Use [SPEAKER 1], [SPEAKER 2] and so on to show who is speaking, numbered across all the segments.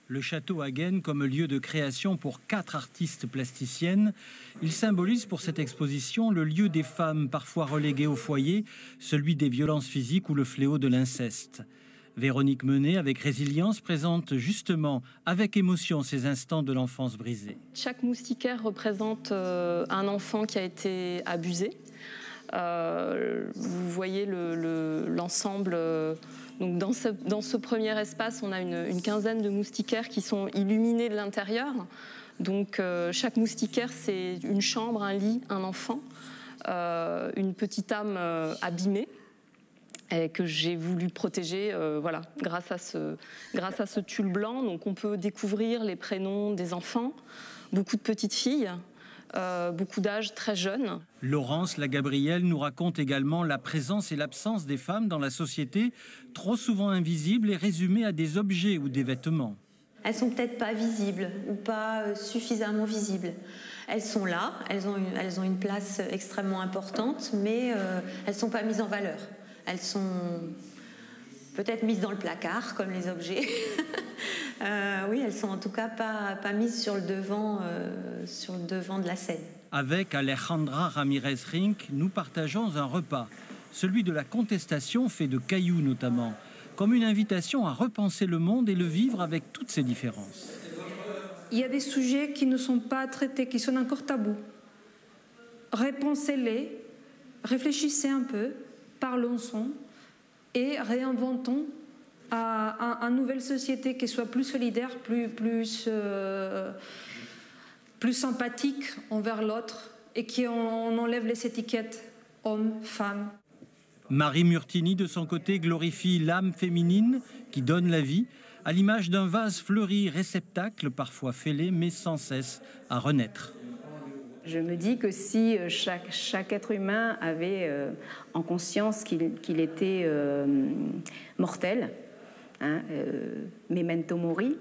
[SPEAKER 1] Le château Hagen comme lieu de création pour 4 artistes plasticiennes. Il symbolise pour cette exposition le lieu des femmes parfois reléguées au foyer, celui des violences physiques ou le fléau de l'inceste. Véronique Menet, avec résilience, présente justement avec émotion ces instants de l'enfance brisée.
[SPEAKER 2] Chaque moustiquaire représente un enfant qui a été abusé. Vous voyez l'ensemble. Donc dans ce premier espace, on a une quinzaine de moustiquaires qui sont illuminés de l'intérieur. Donc chaque moustiquaire, c'est une chambre, un lit, un enfant, une petite âme abîmée et que j'ai voulu protéger voilà, grâce à ce tulle blanc. Donc on peut découvrir les prénoms des enfants, beaucoup de petites filles. Beaucoup d'âge très jeunes.
[SPEAKER 1] Laurence Lagabrielle nous raconte également la présence et l'absence des femmes dans la société, trop souvent invisibles et résumées à des objets ou des vêtements.
[SPEAKER 3] Elles sont peut-être pas visibles ou pas suffisamment visibles. Elles sont là, elles ont une place extrêmement importante, mais elles sont pas mises en valeur. Elles sont peut-être mises dans le placard, comme les objets. Oui, elles sont en tout cas pas mises sur le devant de la scène.
[SPEAKER 1] Avec Alejandra Ramirez-Rink, nous partageons un repas, celui de la contestation fait de cailloux notamment, comme une invitation à repenser le monde et le vivre avec toutes ses différences.
[SPEAKER 4] Il y a des sujets qui ne sont pas traités, qui sont encore tabous. Repensez-les, réfléchissez un peu, parlons-en et réinventons à une nouvelle société qui soit plus solidaire, plus sympathique envers l'autre et qu'on enlève les étiquettes homme, femme.
[SPEAKER 1] Marie Murtini, de son côté, glorifie l'âme féminine qui donne la vie, à l'image d'un vase fleuri, réceptacle parfois fêlé, mais sans cesse à renaître.
[SPEAKER 5] Je me dis que si chaque être humain avait en conscience qu'il était mortel, hein, memento mori,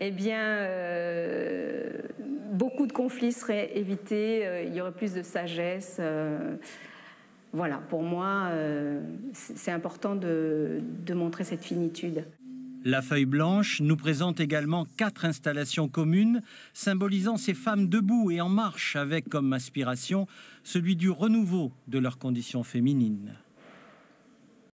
[SPEAKER 5] eh bien, beaucoup de conflits seraient évités, il y aurait plus de sagesse. Voilà, pour moi, c'est important de montrer cette finitude.
[SPEAKER 1] La feuille blanche nous présente également 4 installations communes symbolisant ces femmes debout et en marche avec comme aspiration celui du renouveau de leur condition féminine.